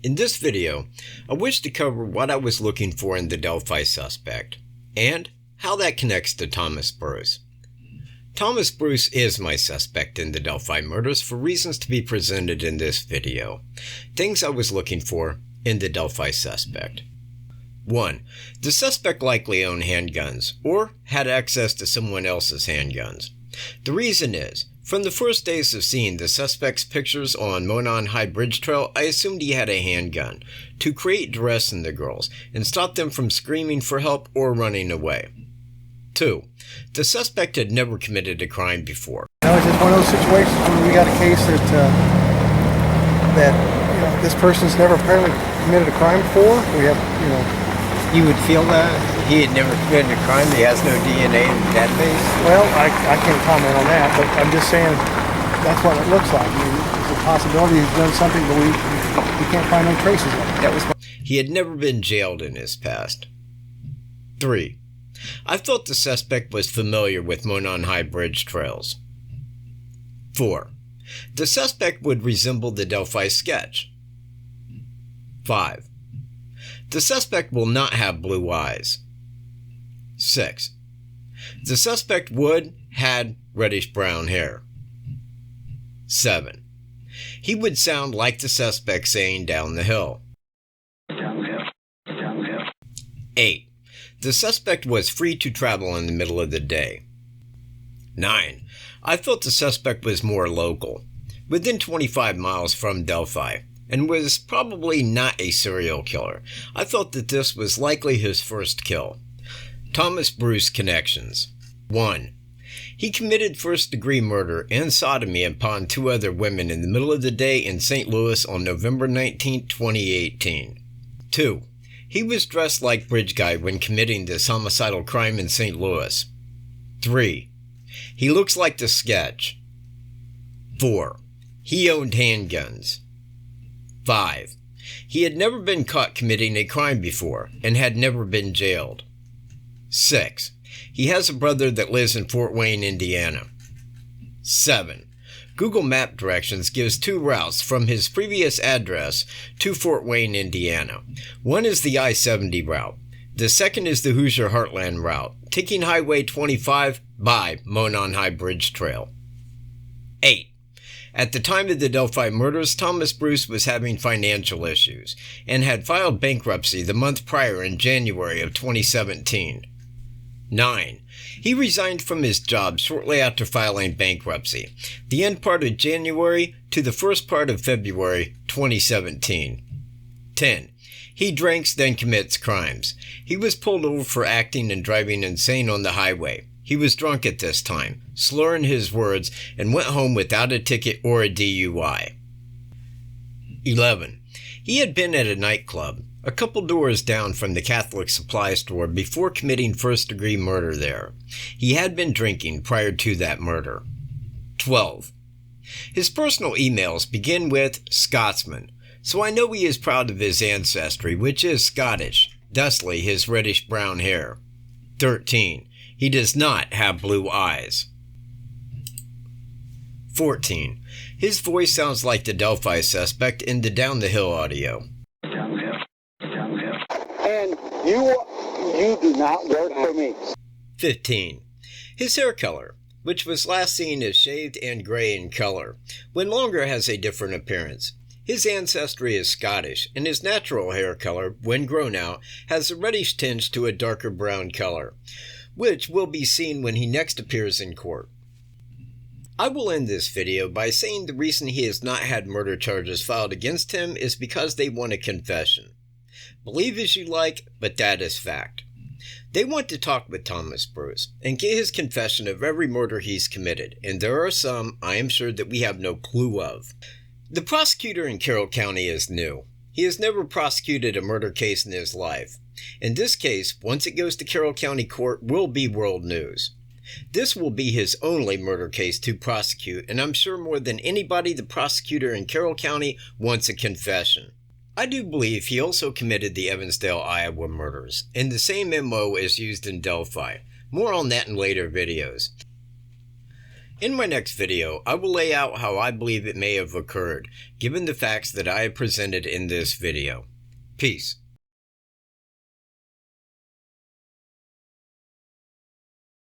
In this video, I wish to cover what I was looking for in the Delphi suspect, and how that connects to Thomas Bruce. Thomas Bruce is my suspect in the Delphi murders for reasons to be presented in this video. Things I was looking for in the Delphi suspect. 1. The suspect likely owned handguns, or had access to someone else's handguns. The reason is, from the first days of seeing the suspect's pictures on Monon High Bridge Trail, I assumed he had a handgun to create duress in the girls and stop them from screaming for help or running away. 2. The suspect had never committed a crime before. It's just one of those situations where we got a case that this person's never apparently committed a crime before. We have, You would feel that he had never committed a crime, he has no DNA in the database? Well, I can't comment on that, but I'm just saying that's what it looks like. I mean, there's a possibility he's done something, but we can't find no traces of it. He had never been jailed in his past. 3. I thought the suspect was familiar with Monon High Bridge trails. 4. The suspect would resemble the Delphi sketch. 5. The suspect will not have blue eyes. 6. The suspect had reddish brown hair. 7. He would sound like the suspect saying down the hill. 8. The suspect was free to travel in the middle of the day. 9. I thought the suspect was more local, within 25 miles from Delphi, and was probably not a serial killer. I thought that this was likely his first kill. Thomas Bruce connections. 1. He committed first-degree murder and sodomy upon 2 other women in the middle of the day in St. Louis on November 19, 2018. 2. He was dressed like Bridge Guy when committing this homicidal crime in St. Louis. 3. He looks like the sketch. 4. He owned handguns. 5. He had never been caught committing a crime before and had never been jailed. 6. He has a brother that lives in Fort Wayne, Indiana. 7. Google Map directions gives 2 routes from his previous address to Fort Wayne, Indiana. One is the I-70 route. The second is the Hoosier Heartland route, taking Highway 25 by Monon High Bridge Trail. 8. At the time of the Delphi murders, Thomas Bruce was having financial issues and had filed bankruptcy the month prior in January of 2017. 9. He resigned from his job shortly after filing bankruptcy, the end part of January to the first part of February 2017. 10. He drinks, then commits crimes. He was pulled over for acting and driving insane on the highway. He was drunk at this time, slurring his words, and went home without a ticket or a DUI. 11. He had been at a nightclub, a couple doors down from the Catholic supply store, before committing first-degree murder there. He had been drinking prior to that murder. 12. His personal emails begin with Scotsman, so I know he is proud of his ancestry, which is Scottish, thusly his reddish-brown hair. 13. He does not have blue eyes. 14. His voice sounds like the Delphi suspect in the Down the Hill audio. And you do not work for me. 15. His hair color, which was last seen as shaved and gray in color, when longer has a different appearance. His ancestry is Scottish, and his natural hair color, when grown out, has a reddish tinge to a darker brown color, which will be seen when he next appears in court. I will end this video by saying the reason he has not had murder charges filed against him is because they want a confession. Believe as you like, but that is fact. They want to talk with Thomas Bruce and get his confession of every murder he's committed, and there are some, I am sure, that we have no clue of. The prosecutor in Carroll County is new. He has never prosecuted a murder case in his life. In this case, once it goes to Carroll County Court, will be world news. This will be his only murder case to prosecute, and I'm sure more than anybody the prosecutor in Carroll County wants a confession. I do believe he also committed the Evansdale, Iowa murders, and the same MO is used in Delphi. More on that in later videos. In my next video, I will lay out how I believe it may have occurred, given the facts that I have presented in this video. Peace.